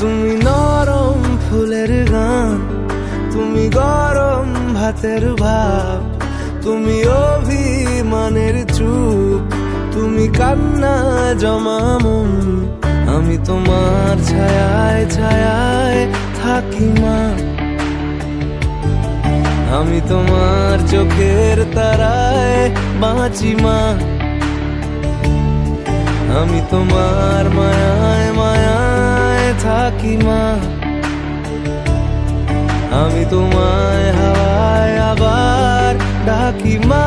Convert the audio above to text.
তুমি নরম ফুলের গান, তুমি গরম ভাতের ভাব, তুমি অভিমানের চুপ, তুমি কান্না জমা মন। আমি তোমার ছায়ায় ছায়ায় থাকি মা, আমি তোমার চোখের তারায় বাঁচি মা, আমি তোমার মায়ায় মায়ায় থাকি মা, আমি তোমায় হাওয়ায় আবার ডাকি মা।